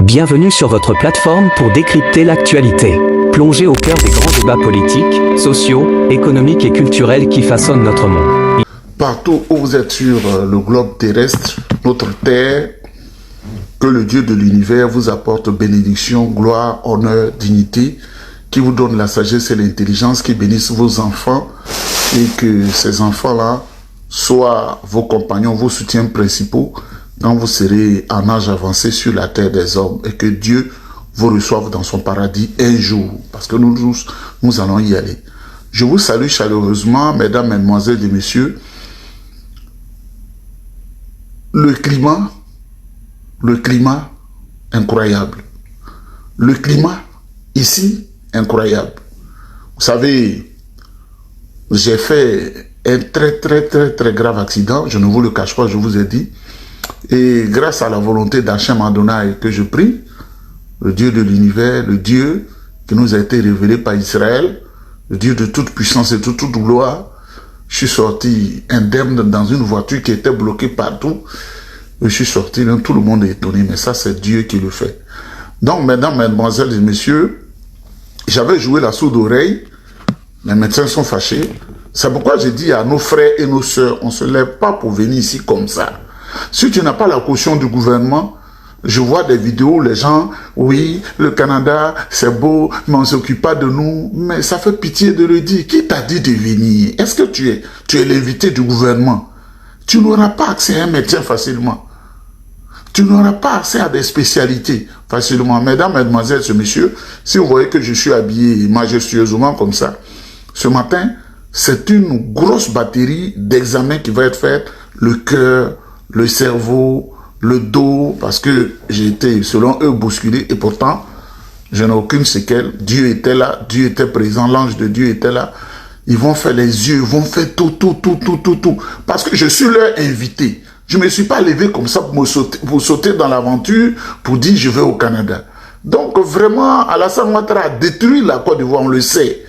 Bienvenue sur votre plateforme pour décrypter l'actualité. Plongez au cœur des grands débats politiques, sociaux, économiques et culturels qui façonnent notre monde. Partout où vous êtes sur le globe terrestre, notre terre, que le Dieu de l'univers vous apporte bénédiction, gloire, honneur, dignité, qui vous donne la sagesse et l'intelligence, qui bénisse vos enfants et que ces enfants-là soient vos compagnons, vos soutiens principaux quand vous serez en âge avancé sur la terre des hommes et que Dieu vous reçoive dans son paradis un jour, parce que nous tous, nous allons y aller. Je vous salue chaleureusement, mesdames, mesdemoiselles et messieurs. Le climat, incroyable. Le climat, ici, incroyable. Vous savez, j'ai fait un très grave accident, je ne vous le cache pas, je vous ai dit. Et grâce à la volonté d'Hachem Adonai que je prie, le Dieu de l'univers, le Dieu qui nous a été révélé par Israël, le Dieu de toute puissance et de toute gloire, je suis sorti indemne dans une voiture qui était bloquée partout. Je suis sorti, tout le monde est étonné, mais ça c'est Dieu qui le fait. Donc mesdames, mesdemoiselles et messieurs, j'avais joué la sourde oreille, les médecins sont fâchés. C'est pourquoi j'ai dit à nos frères et nos sœurs, on ne se lève pas pour venir ici comme ça. Si tu n'as pas la caution du gouvernement, je vois des vidéos, les gens, oui, le Canada, c'est beau, mais on ne s'occupe pas de nous. Mais ça fait pitié de le dire. Qui t'a dit de venir? Est-ce que tu es l'invité du gouvernement? Tu n'auras pas accès à un médecin facilement. Tu n'auras pas accès à des spécialités facilement. Mesdames, mesdemoiselles et messieurs, si vous voyez que je suis habillé majestueusement comme ça, ce matin, c'est une grosse batterie d'examens qui va être faite, le cœur, le cerveau, le dos, parce que j'ai été, selon eux, bousculé, et pourtant, je n'ai aucune séquelle. Dieu était là, Dieu était présent, l'ange de Dieu était là. Ils vont faire les yeux, ils vont faire tout. Parce que je suis leur invité. Je ne me suis pas levé comme ça pour sauter dans l'aventure, pour dire je vais au Canada. Donc vraiment, Alassane Ouattara a détruit la Côte d'Ivoire, on le sait.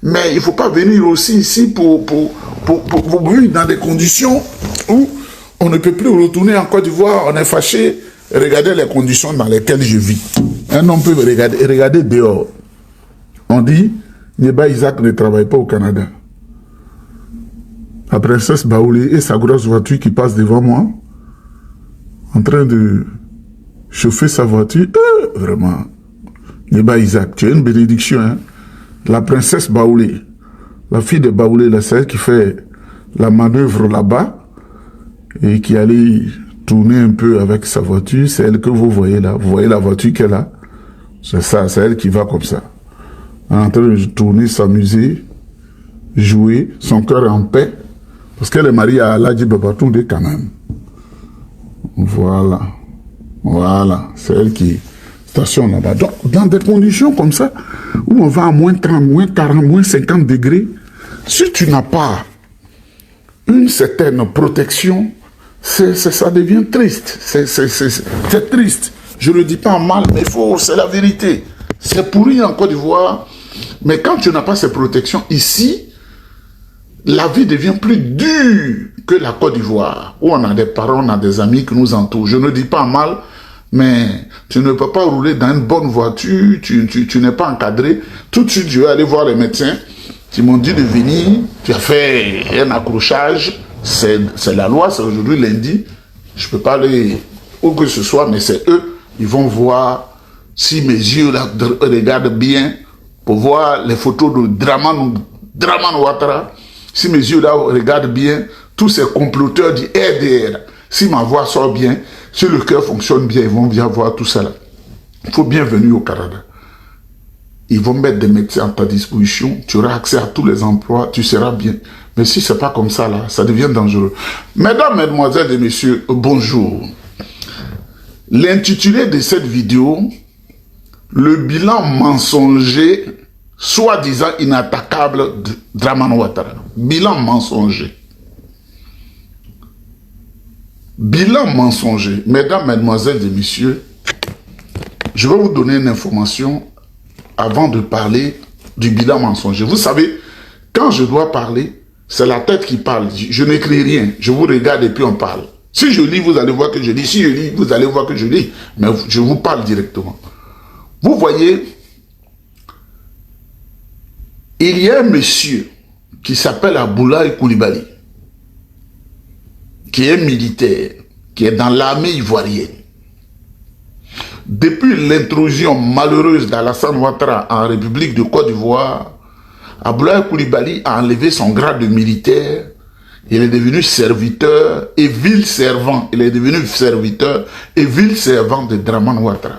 Mais il ne faut pas venir aussi ici pour vivre dans des conditions où on ne peut plus retourner en Côte d'Ivoire, on est fâché. Regardez les conditions dans lesquelles je vis. Un homme peut regarder dehors. On dit, Neba Isaac ne travaille pas au Canada. La princesse Baoulé et sa grosse voiture qui passe devant moi, en train de chauffer sa voiture. Vraiment, Neba Isaac, tu as une bénédiction. Hein? La princesse Baoulé, la fille de Baoulé, la celle qui fait la manœuvre là-bas, et qui allait tourner un peu avec sa voiture, c'est elle que vous voyez là. Vous voyez la voiture qu'elle a? C'est ça, c'est elle qui va comme ça. En train de tourner, s'amuser, jouer, son cœur en paix, parce qu'elle est mariée à Aladji Babatunde quand même. Voilà, c'est elle qui stationne là-bas. Donc, dans des conditions comme ça, où on va à moins 30, moins 40, moins 50 degrés, si tu n'as pas une certaine protection, ça devient triste. C'est triste. Je ne le dis pas en mal, mais c'est la vérité. C'est pourri en Côte d'Ivoire. Mais quand tu n'as pas ces protections ici, la vie devient plus dure que la Côte d'Ivoire, où on a des parents, on a des amis qui nous entourent. Je ne dis pas en mal, mais tu ne peux pas rouler dans une bonne voiture, tu n'es pas encadré. Tout de suite, je vais aller voir les médecins. Ils m'ont dit de venir, tu as fait un accrochage. C'est la loi, c'est aujourd'hui lundi. Je ne peux pas aller où que ce soit, mais c'est eux. Ils vont voir si mes yeux là regardent bien pour voir les photos de Dramane Ouattara. Si mes yeux là regardent bien, tous ces comploteurs du RDR, si ma voix sort bien, si le cœur fonctionne bien, ils vont bien voir tout ça là. Il faut bien venir au Canada. Ils vont mettre des médecins à ta disposition, tu auras accès à tous les emplois, tu seras bien. Mais si ce n'est pas comme ça, là, ça devient dangereux. Mesdames, mesdemoiselles et messieurs, bonjour. L'intitulé de cette vidéo, le bilan mensonger, soi-disant inattaquable de Dramane Ouattara. Bilan mensonger. Bilan mensonger. Mesdames, mesdemoiselles et messieurs, je vais vous donner une information avant de parler du bilan mensonger. Vous savez, quand je dois parler, c'est la tête qui parle. Je n'écris rien. Je vous regarde et puis on parle. Si je lis, vous allez voir que je lis. Si je lis, vous allez voir que je lis. Mais je vous parle directement. Vous voyez, il y a un monsieur qui s'appelle Abdoulaye Coulibaly, qui est militaire, qui est dans l'armée ivoirienne. Depuis l'intrusion malheureuse d'Alassane Ouattara en République de Côte d'Ivoire, Abdoulaye Coulibaly a enlevé son grade de militaire. Il est devenu serviteur et vil servant. Il est devenu serviteur et vil servant de Dramane Ouattara.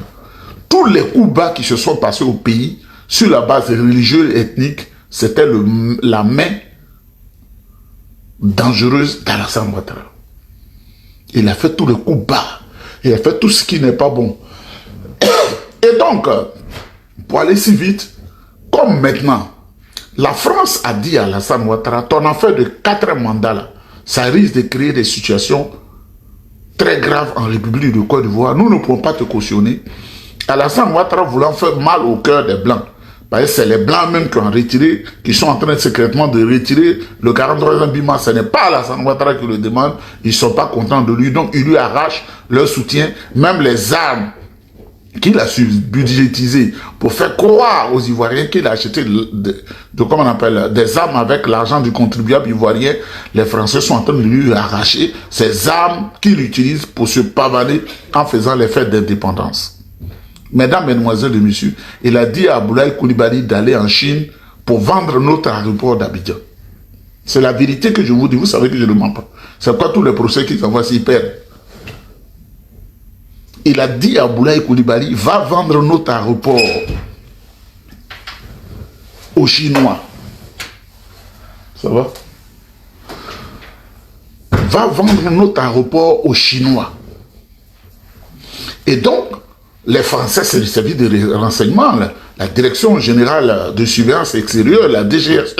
Tous les coups bas qui se sont passés au pays, sur la base religieuse et ethnique, c'était la main dangereuse d'Alassane Ouattara. Il a fait tous les coups bas. Il a fait tout ce qui n'est pas bon. Et donc, pour aller si vite, comme maintenant, la France a dit à Alassane Ouattara, ton affaire de 4 mandats là, ça risque de créer des situations très graves en République de Côte d'Ivoire. Nous ne pouvons pas te cautionner. Alassane Ouattara voulant faire mal au cœur des Blancs. Parce que c'est les Blancs même qui ont retiré, qui sont en train secrètement de retirer le 43e Bima. Ce n'est pas Alassane Ouattara qui le demande. Ils ne sont pas contents de lui. Donc, ils lui arrachent leur soutien. Même les armes qu'il a budgétisé pour faire croire aux Ivoiriens qu'il a acheté comment on appelle, des armes avec l'argent du contribuable ivoirien. Les Français sont en train de lui arracher ces armes qu'il utilise pour se pavaner en faisant les fêtes d'indépendance. Mesdames, Mesdemoiselles et Messieurs, il a dit à Abdoulaye Coulibaly d'aller en Chine pour vendre notre aéroport d'Abidjan. C'est la vérité que je vous dis, vous savez que je ne mens pas. C'est quoi tous les procès qui s'envoient s'ils perdent? Il a dit à Abdoulaye Coulibaly, va vendre notre aéroport aux Chinois. Ça va? Va vendre notre aéroport aux Chinois. Et donc, les Français, c'est le service de renseignement, la Direction Générale de Surveillance Extérieure, la DGSE.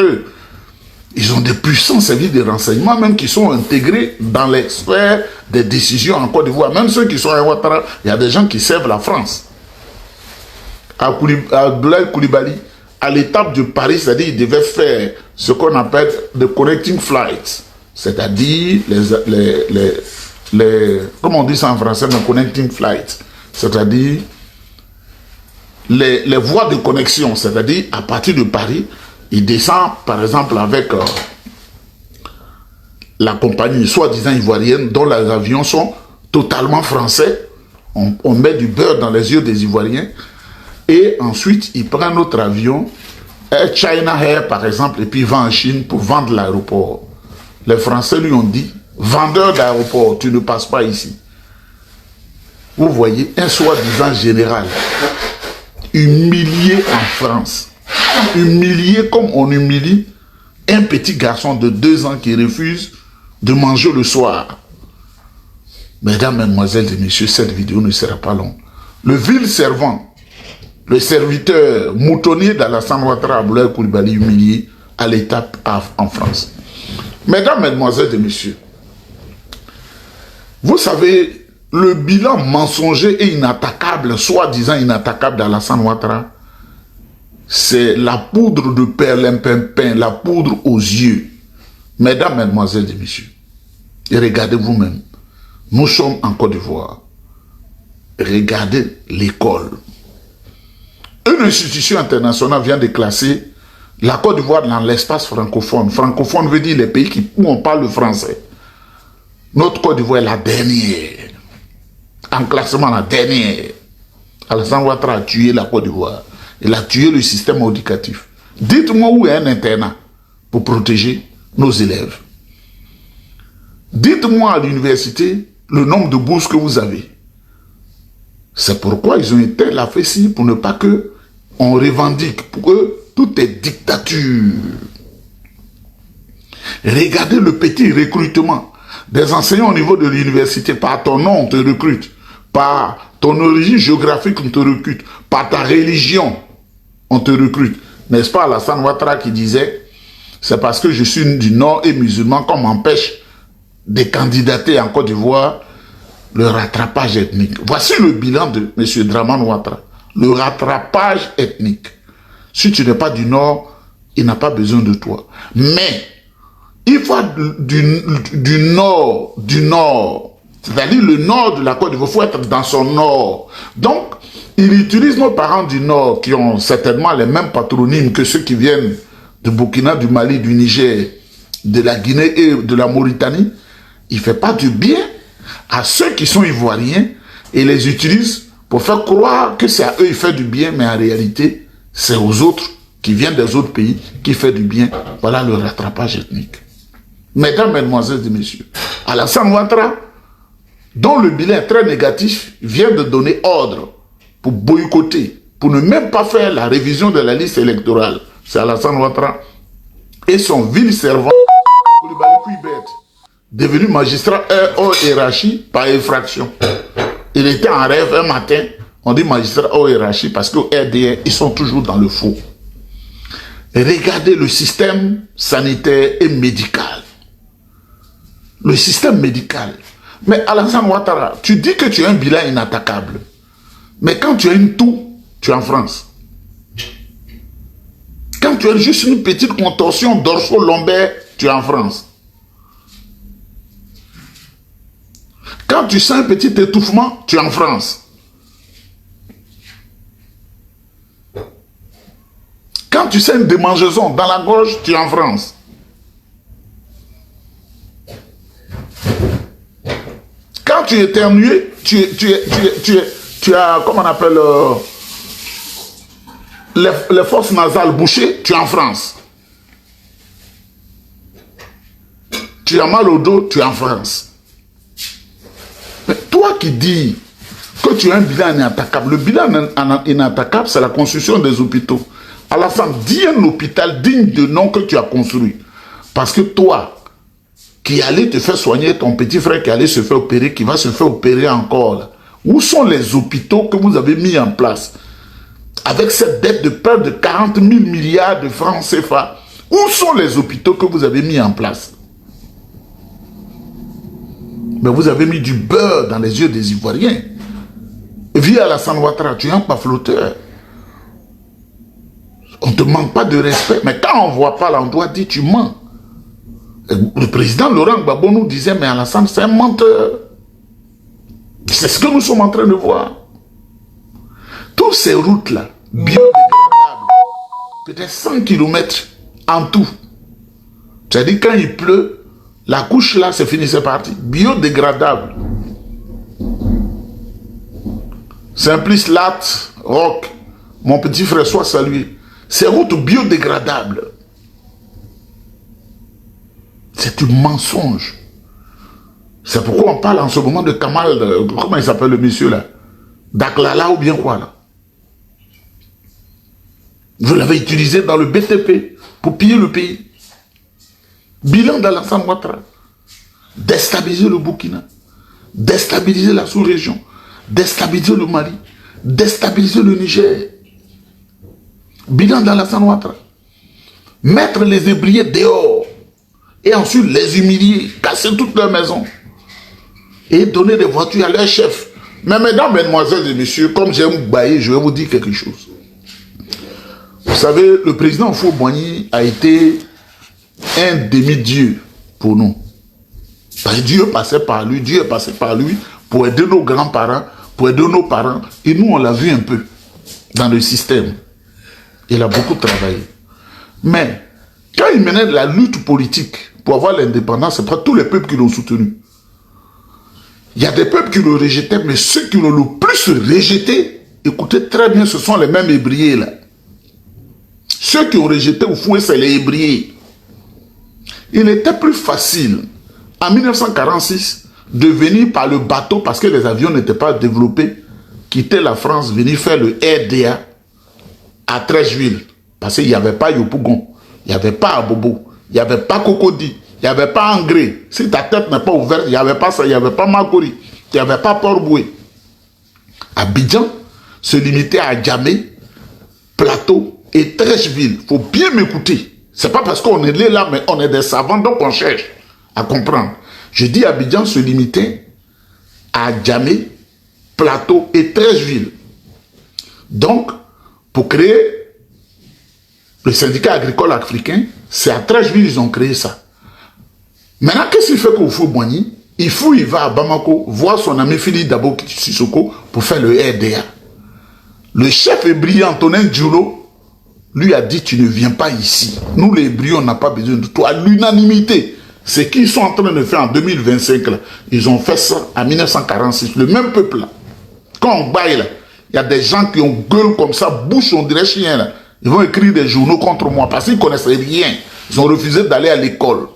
Ils ont des puissants services de renseignement, même qui sont intégrés dans les sphères des décisions en Côte d'Ivoire. Même ceux qui sont à Ouattara, il y a des gens qui servent la France. À Abdoulaye Coulibaly, à l'étape de Paris, c'est-à-dire il devait faire ce qu'on appelle the connecting flights. C'est-à-dire comment on dit ça en français, le connecting flights. C'est-à-dire les voies de connexion. C'est-à-dire à partir de Paris, il descend, par exemple, avec la compagnie soi-disant ivoirienne, dont les avions sont totalement français. On met du beurre dans les yeux des Ivoiriens. Et ensuite, il prend notre avion, Air China Air, par exemple, et puis il va en Chine pour vendre l'aéroport. Les Français lui ont dit, vendeur d'aéroport, tu ne passes pas ici. Vous voyez, un soi-disant général, humilié en France. Humilié comme on humilie un petit garçon de 2 ans qui refuse de manger le soir. Mesdames, Mesdemoiselles et Messieurs, cette vidéo ne sera pas longue. Le vil servant, le serviteur moutonnier d'Alassane Ouattara, Abdoulaye Coulibaly, humilié à l'étape en France. Mesdames, Mesdemoiselles et Messieurs, vous savez, le bilan mensonger et inattaquable, soi-disant inattaquable d'Alassane Ouattara, c'est la poudre de perlimpinpin, la poudre aux yeux. Mesdames, Mesdemoiselles et Messieurs, et regardez vous-même, nous sommes en Côte d'Ivoire. Regardez l'école. Une institution internationale vient de classer la Côte d'Ivoire dans l'espace francophone. Francophone veut dire les pays où on parle le français. Notre Côte d'Ivoire est la dernière. En classement, la dernière. Alassane Ouattara a tué la Côte d'Ivoire. Il a tué le système éducatif. Dites-moi où est un internat pour protéger nos élèves. Dites-moi à l'université le nombre de bourses que vous avez. C'est pourquoi ils ont été la fessille pour ne pas que on revendique. Pour eux, tout est dictature. Regardez le petit recrutement des enseignants au niveau de l'université. Par ton nom, on te recrute. Par ton origine géographique, on te recrute. Par ta religion, on te recrute. N'est-ce pas Alassane Ouattara qui disait, c'est parce que je suis du Nord et musulman qu'on m'empêche de candidater en Côte d'Ivoire le rattrapage ethnique. Voici le bilan de M. Dramane Ouattara. Le rattrapage ethnique. Si tu n'es pas du Nord, il n'a pas besoin de toi. Mais, il faut du Nord C'est-à-dire le nord de la Côte d'Ivoire, il faut être dans son nord. Donc, il utilise nos parents du nord, qui ont certainement les mêmes patronymes que ceux qui viennent du Burkina, du Mali, du Niger, de la Guinée et de la Mauritanie. Il ne fait pas du bien à ceux qui sont ivoiriens et les utilise pour faire croire que c'est à eux qu'il fait du bien, mais en réalité, c'est aux autres qui viennent des autres pays qui fait du bien. Voilà le rattrapage ethnique. Mesdames, Mesdemoiselles et Messieurs, Alassane Ouattara, dont le bilan est très négatif, vient de donner ordre pour boycotter, pour ne même pas faire la révision de la liste électorale. C'est Alassane Ouattara et son vil servant, Coulibaly Couibet, devenu magistrat au hiérarchie par effraction. Il était en rêve un matin, on dit magistrat au hiérarchie parce qu'au RDR, ils sont toujours dans le faux. Regardez le système sanitaire et médical. Le système médical. Mais Alassane Ouattara, tu dis que tu as un bilan inattaquable. Mais quand tu as une toux, tu es en France. Quand tu as juste une petite contorsion dorso-lombaire, tu es en France. Quand tu sens un petit étouffement, tu es en France. Quand tu sens une démangeaison dans la gorge, tu es en France. Quand tu éternues, tu as, comment on appelle, les fosses nasales bouchées, tu es en France. Tu as mal au dos, tu es en France. Mais toi qui dis que tu as un bilan inattaquable, le bilan inattaquable, c'est la construction des hôpitaux. Alassane, dis un hôpital digne de nom que tu as construit. Parce que toi, qui allais te faire soigner, ton petit frère qui allait se faire opérer, qui va se faire opérer encore, là. Où sont les hôpitaux que vous avez mis en place? Avec cette dette de près de 40 000 milliards de francs CFA, où sont les hôpitaux que vous avez mis en place? Mais vous avez mis du beurre dans les yeux des Ivoiriens. Via Alassane Ouattara, tu es un pafloteur. On ne te manque pas de respect, mais quand on ne voit pas l'endroit, dit tu mens. Le président Laurent Gbagbo nous disait, mais Alassane, c'est un menteur. C'est ce que nous sommes en train de voir. Toutes ces routes-là, biodégradables, peut-être 100 km en tout. C'est-à-dire quand il pleut, la couche là, c'est fini, c'est parti. Biodégradable. Simplice Lat, Rock, mon petit frère, soit salué. Ces routes biodégradables. C'est un mensonge. C'est pourquoi on parle en ce moment de Kamal, comment il s'appelle le monsieur là? Daklala ou bien quoi là? Vous l'avez utilisé dans le BTP pour piller le pays. Bilan d'Alassane Ouattara. Déstabiliser le Burkina. Déstabiliser la sous-région. Déstabiliser le Mali. Déstabiliser le Niger. Bilan d'Alassane Ouattara. Mettre les ébriers dehors. Et ensuite les humilier. Casser toutes leurs maisons. Et donner des voitures à leurs chefs. Mais mesdames, mesdemoiselles et messieurs, comme j'aime bailler, je vais vous dire quelque chose. Vous savez, le président Houphouët-Boigny a été un demi-dieu pour nous. Parce que Dieu passait par lui, Dieu est passé par lui pour aider nos grands-parents, pour aider nos parents. Et nous, on l'a vu un peu dans le système. Il a beaucoup travaillé. Mais quand il menait de la lutte politique pour avoir l'indépendance, c'est pas tous les peuples qui l'ont soutenu. Il y a des peuples qui le rejetaient, mais ceux qui l'ont le plus rejeté, écoutez très bien, ce sont les mêmes ébriers là. Ceux qui ont rejeté Houphouët, c'est les ébriers. Il était plus facile, en 1946, de venir par le bateau, parce que les avions n'étaient pas développés, quitter la France, venir faire le RDA à Trècheville. Parce qu'il n'y avait pas Yopougon, il n'y avait pas Abobo, il n'y avait pas Cocody, il n'y avait pas Angré. Si ta tête n'est pas ouverte, il n'y avait pas ça, il n'y avait pas Makori, il n'y avait pas Port-Boué. Abidjan se limitait à Djamé, Plateau et Trècheville. Il faut bien m'écouter. Ce n'est pas parce qu'on est là, mais on est des savants, donc on cherche à comprendre. Je dis Abidjan se limitait à Djamé, Plateau et Trècheville. Donc, pour créer le syndicat agricole africain, c'est à Trècheville qu'ils ont créé ça. Maintenant, qu'est-ce qu'il fait qu'Houphouët-Boigny il fouille, il va à Bamako, voir son ami Philippe Dabo Sissoko pour faire le RDA. Le chef brillant Antonin Djoulo lui a dit, tu ne viens pas ici. Nous les brillants, on n'a pas besoin de toi. À l'unanimité, ce qu'ils sont en train de faire en 2025, là, ils ont fait ça en 1946. Le même peuple là. Quand on baille là, il y a des gens qui ont gueule comme ça, bouche, on dirait chien là. Ils vont écrire des journaux contre moi parce qu'ils ne connaissent rien. Ils ont refusé d'aller à l'école.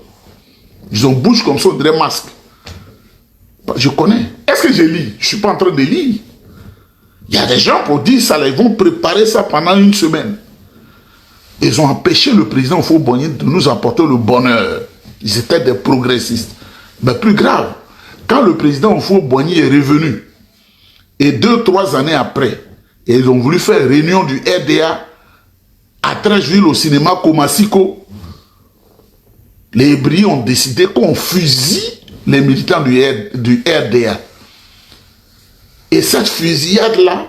Ils ont bouche comme ça, on dirait masque. Je connais. Est-ce que je lis? Je ne suis pas en train de lire. Il y a des gens pour dire ça, là, ils vont préparer ça pendant une semaine. Ils ont empêché le président Houphouët-Boigny de nous apporter le bonheur. Ils étaient des progressistes. Mais plus grave, quand le président Houphouët-Boigny est revenu, et 2-3 années après, ils ont voulu faire réunion du RDA à Trècheville au cinéma Komasiko, les Hébreux ont décidé qu'on fusille les militants du RDA. Et cette fusillade-là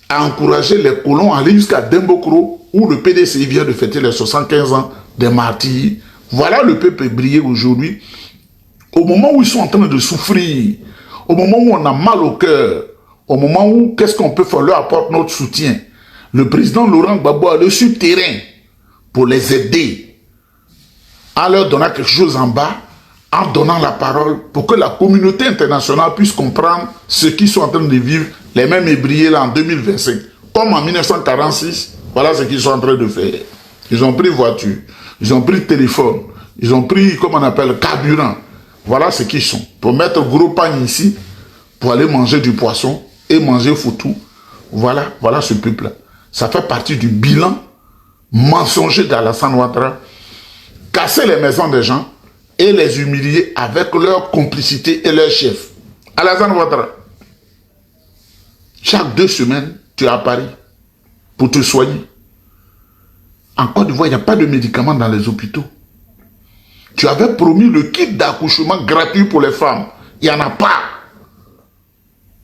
a encouragé les colons à aller jusqu'à Dembokro, où le PDC vient de fêter les 75 ans des martyrs. Voilà le peuple briller aujourd'hui. Au moment où ils sont en train de souffrir, au moment où on a mal au cœur, au moment où qu'est-ce qu'on peut faire, leur apporte notre soutien. Le président Laurent Gbagbo a allé sur le terrain pour les aider, en leur donnant quelque chose en bas, en donnant la parole pour que la communauté internationale puisse comprendre ce qu'ils sont en train de vivre, les mêmes ébriés là en 2025. Comme en 1946, voilà ce qu'ils sont en train de faire. Ils ont pris voiture, ils ont pris téléphone, ils ont pris, comme on appelle, carburant. Voilà ce qu'ils sont. Pour mettre gros pagne ici, pour aller manger du poisson et manger foutou. Voilà, voilà ce peuple-là. Ça fait partie du bilan mensonger d'Alassane Ouattara. Casser les maisons des gens et les humilier avec leur complicité et leur chef. Alassane Ouattara, chaque 2 semaines, tu es à Paris pour te soigner. En Côte d'Ivoire, il n'y a pas de médicaments dans les hôpitaux. Tu avais promis le kit d'accouchement gratuit pour les femmes. Il n'y en a pas.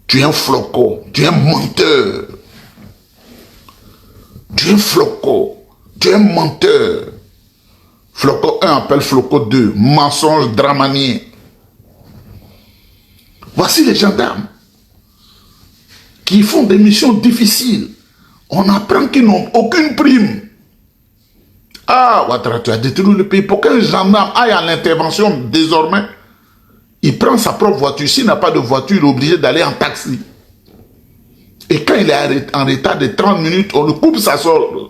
Tu es un flocon, tu es un menteur. Tu es un flocon, tu es un menteur. Flocon 1 appelle Flocon 2, mensonge dramanier. Voici les gendarmes qui font des missions difficiles. On apprend qu'ils n'ont aucune prime. Ah, Ouattara, tu as détruit le pays. Pour qu'un gendarme aille à l'intervention désormais, il prend sa propre voiture. S'il n'a pas de voiture, il est obligé d'aller en taxi. Et quand il est en retard de 30 minutes, on le coupe sa solde.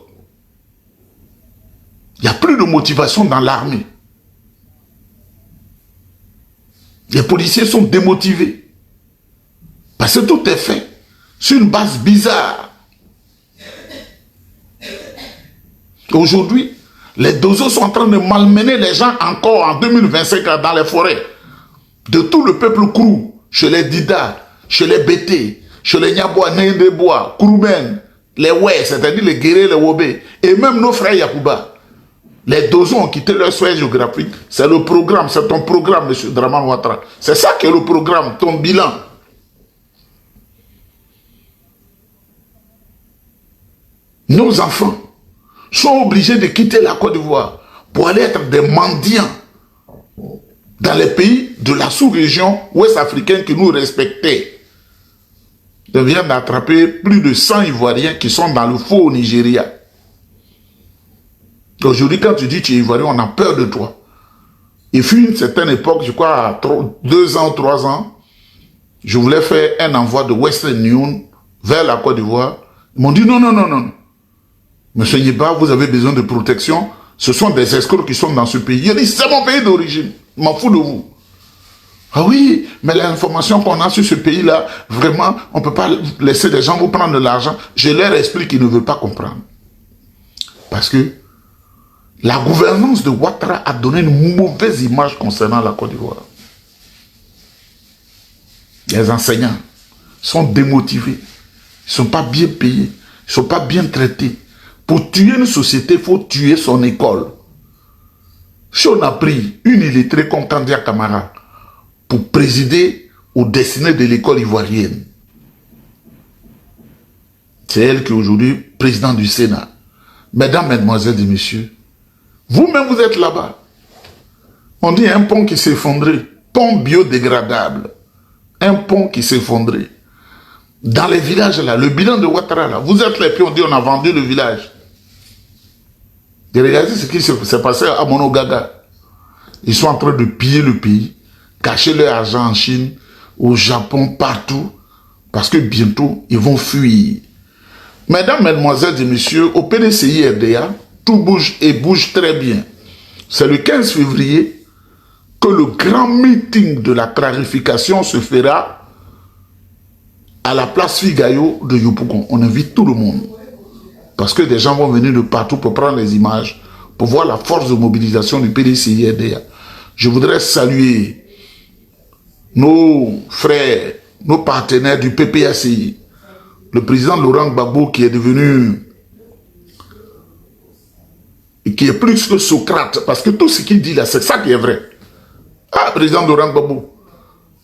Il n'y a plus de motivation dans l'armée. Les policiers sont démotivés. Parce que tout est fait sur une base bizarre. Aujourd'hui, les dozos sont en train de malmener les gens encore en 2025 dans les forêts. De tout le peuple Krou, chez les Dida, chez les Bété, chez les Nyabois, Néndébois, Kroumen, les Oué, c'est-à-dire les Guérés, les Wobé, et même nos frères Yakouba. Les dozos ont quitté leur soin géographique. C'est le programme, c'est ton programme, M. Dramane Ouattara. C'est ça qui est le programme, ton bilan. Nos enfants sont obligés de quitter la Côte d'Ivoire pour aller être des mendiants dans les pays de la sous-région ouest-africaine qui nous respectaient. Ils viennent d'attraper plus de 100 Ivoiriens qui sont dans le faux Nigeria. Aujourd'hui, quand tu dis tu es Ivoirien, on a peur de toi. Il fut une certaine époque, je crois, à 2 ans, 3 ans, je voulais faire un envoi de Western Union vers la Côte d'Ivoire. Ils m'ont dit non, non, non, non. Monsieur Yeba, vous avez besoin de protection. Ce sont des escrocs qui sont dans ce pays. Il dit, c'est mon pays d'origine. Je m'en fous de vous. Ah oui, mais l'information qu'on a sur ce pays-là, vraiment, on ne peut pas laisser des gens vous prendre de l'argent. Je leur explique qu'ils ne veulent pas comprendre. Parce que la gouvernance de Ouattara a donné une mauvaise image concernant la Côte d'Ivoire. Les enseignants sont démotivés. Ils ne sont pas bien payés. Ils ne sont pas bien traités. Pour tuer une société, il faut tuer son école. Si on a pris une illettrée comme Kandia Camara pour présider aux destinées de l'école ivoirienne, c'est elle qui est aujourd'hui présidente du Sénat. Mesdames, mesdemoiselles et messieurs, vous-même vous êtes là-bas. On dit un pont qui s'est effondré. pont biodégradable, un pont qui s'effondrait. Dans les villages là, le bilan de Ouattara là, vous êtes là, puis on dit on a vendu le village. Et regardez ce qui s'est passé à Monogaga. Ils sont en train de piller le pays, cacher leur argent en Chine, au Japon, partout, parce que bientôt, ils vont fuir. Mesdames, Mesdemoiselles et Messieurs, au PDCI RDA, tout bouge et bouge très bien. C'est le 15 février que le grand meeting de la clarification se fera à la place Figayo de Yopougon. On invite tout le monde. Parce que des gens vont venir de partout pour prendre les images, pour voir la force de mobilisation du PDCI RDA. Je voudrais saluer nos frères, nos partenaires du PPACI, le président Laurent Gbagbo qui est devenu, qui est plus que Socrate, parce que tout ce qu'il dit là, c'est ça qui est vrai. Ah, président Laurent Gbagbo.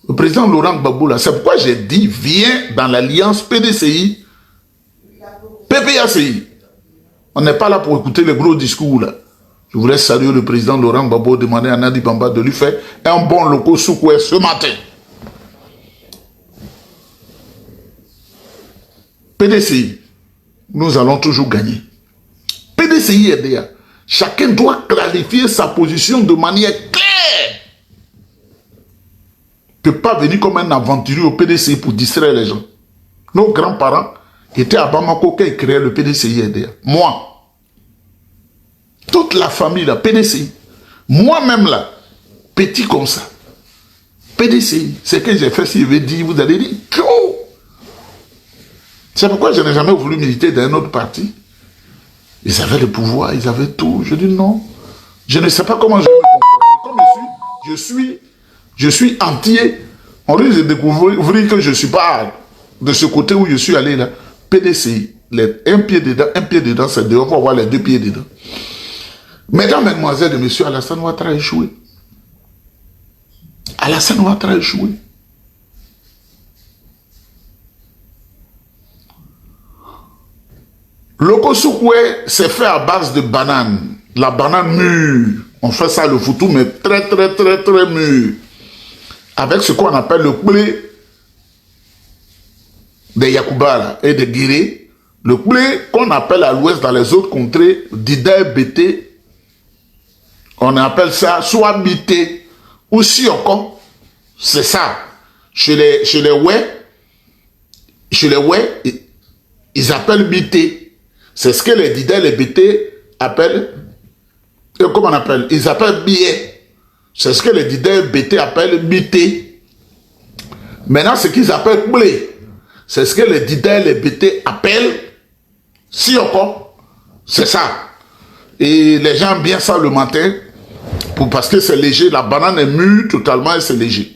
Le président Laurent Gbagbo là, c'est pourquoi j'ai dit, viens dans l'alliance PDCI, PPACI. On n'est pas là pour écouter les gros discours là. Je voudrais saluer le président Laurent Gbagbo, demander à Nadi Bamba de lui faire un bon loco soukoué ce matin. PDCI, nous allons toujours gagner. PDCI RDA, chacun doit clarifier sa position de manière claire. Ne peut pas venir comme un aventurier au PDCI pour distraire les gens. Nos grands-parents étaient à Bamako quand ils créaient le PDCI RDA. Moi, toute la famille, là, PDCI. Moi-même, là, petit comme ça. PDCI, c'est que j'ai fait, si je vais dire, vous allez dire, oh! C'est pourquoi je n'ai jamais voulu militer dans un autre parti. Ils avaient le pouvoir, ils avaient tout. Je dis non. Je ne sais pas comment je vais me comporter. Comme je suis entier. On risque de découvrir que je ne suis pas de ce côté où je suis allé là. PDCI, un pied dedans, c'est dehors, on va voir les deux pieds dedans. Mesdames, Mesdemoiselles et Messieurs, Alassane Ouattara a échoué. Alassane Ouattara a échoué. Loko Soukoué, c'est fait à base de bananes. La banane mûre. On fait ça le foutou, mais très mûr. Avec ce qu'on appelle le blé des Yakuba et des Guiré. Le blé qu'on appelle à l'ouest dans les autres contrées, Dida Bété. On appelle ça soit Bité ou Sioko. C'est ça. Chez les Ouais, ils appellent Bité. C'est ce que les Dida et les Bété appellent. Comment on appelle? Ils appellent billet. C'est ce que les Dida et les Bété appellent Bité. Maintenant, ce qu'ils appellent blé, c'est ce que les Dida et les Bété appellent Sioko. C'est ça. Et les gens aiment bien ça le matin, parce que c'est léger. La banane est mûre totalement et c'est léger.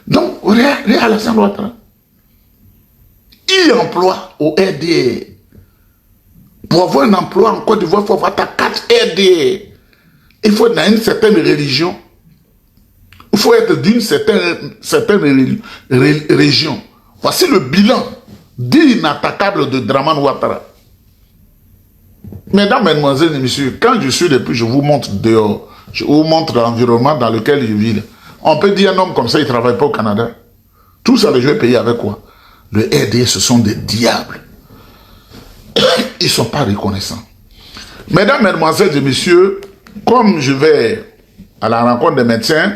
Donc, regarde Alassane Ouattara. Il emploie au RDA. Pour avoir un emploi en Côte d'Ivoire, il faut avoir ta carte RDA. Il faut être dans une certaine religion. Il faut être d'une certaine région. Voici le bilan d'inattaquable de Draman Ouattara. Mesdames, Mesdemoiselles et Messieurs, quand je suis depuis, je vous montre dehors. Je vous montre l'environnement dans lequel je vis. On peut dire un homme comme ça, il ne travaille pas au Canada. Tout ça, je vais payer avec quoi? Le RDA, ce sont des diables. Ils ne sont pas reconnaissants. Mesdames, Mesdemoiselles et Messieurs, comme je vais à la rencontre des médecins,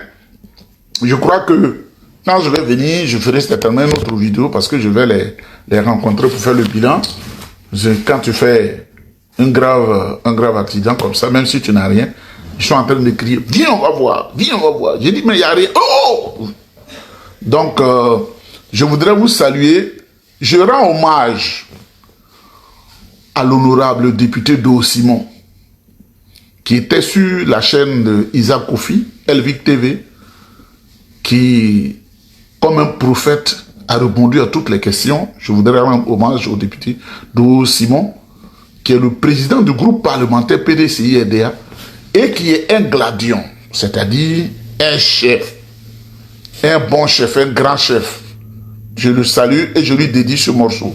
je crois que quand je vais venir, je ferai certainement une autre vidéo parce que je vais les rencontrer pour faire le bilan. Quand tu fais un grave accident comme ça, même si tu n'as rien, ils sont en train de crier, viens on va voir, viens on va voir. J'ai dit mais il n'y a rien. Oh! Donc, je voudrais vous saluer. Je rends hommage à l'honorable député Do Simon, qui était sur la chaîne de Isaac Kofi, Elvic TV, qui, comme un prophète, a répondu à toutes les questions. Je voudrais rendre hommage au député Do Simon, qui est le président du groupe parlementaire PDCI-RDA, et qui est un gladion, c'est-à-dire un chef, un bon chef, un grand chef. Je le salue et je lui dédie ce morceau.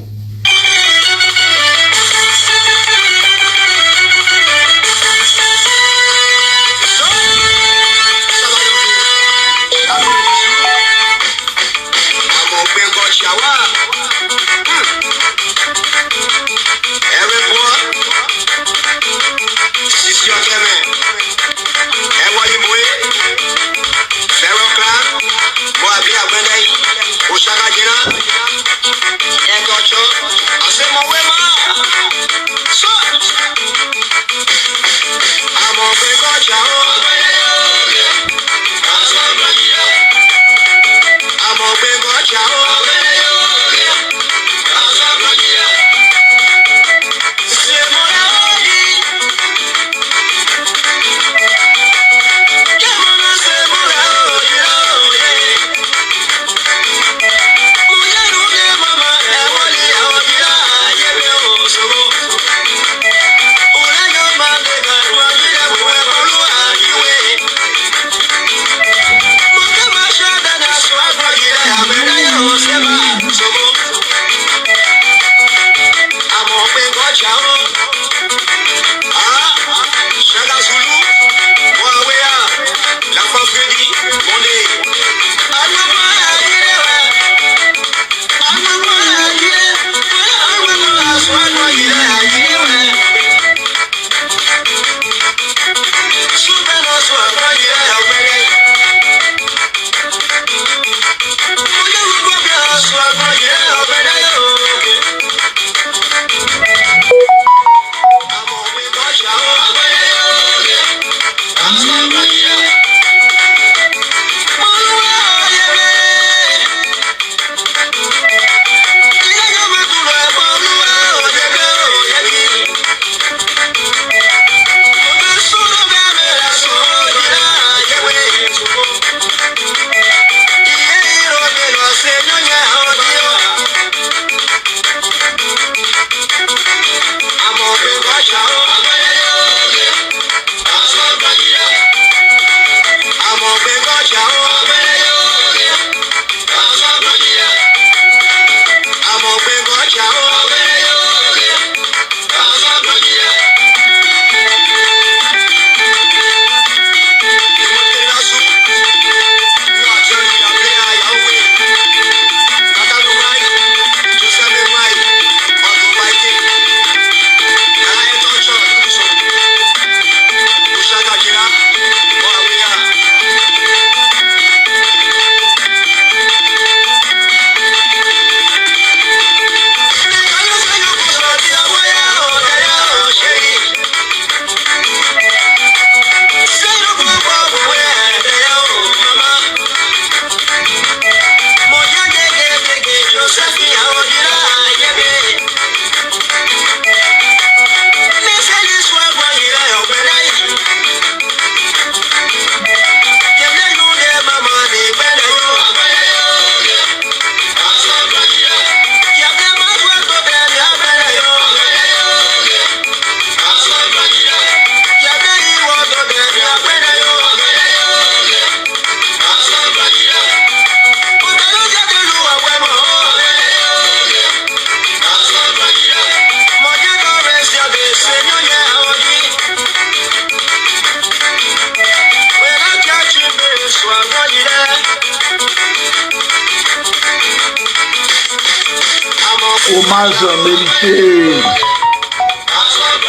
Hommage mérité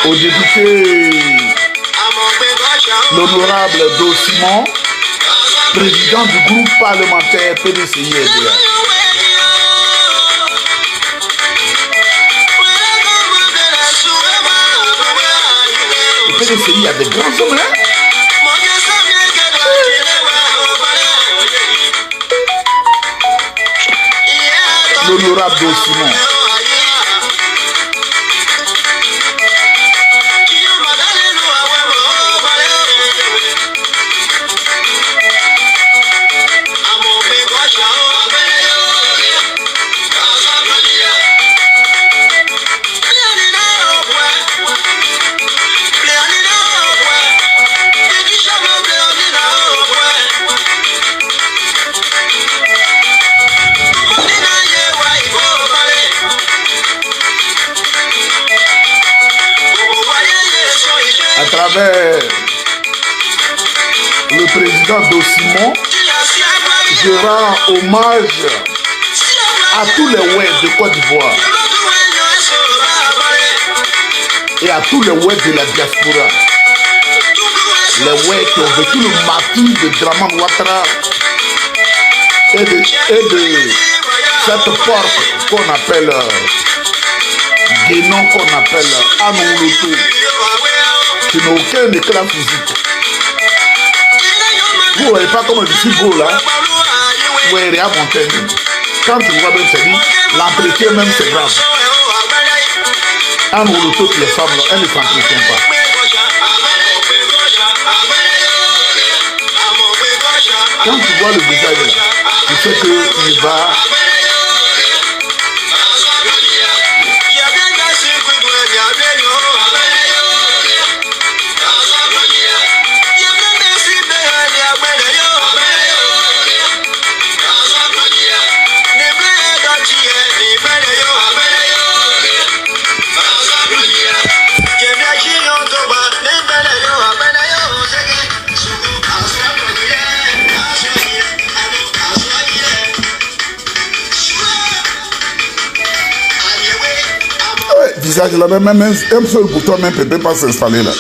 au député l'honorable Do Simon, président du groupe parlementaire PDCI. Le PDCI a des grands hommes, hein? L'honorable Do Simon. Le président Do Simon, je rends hommage à tous les Oueds de Côte d'Ivoire et à tous les Oueds de la diaspora, les Oueds qui ont vécu le martyre de Dramane Ouattara et de cette porte qu'on appelle des noms qu'on appelle Anouloutou, qui n'ont aucun éclat physique. Vous ne voyez pas comme je suis beau là. Vous voyez rien Montaigne. Quand tu vois bien, c'est dit, l'entretien même c'est grave. Anouloutou, les femmes, là, elles ne s'entretiennent pas. Quand tu vois le visage là, tu sais qu'il va... Visage là, même un seul bouton même peut même pas s'installer là.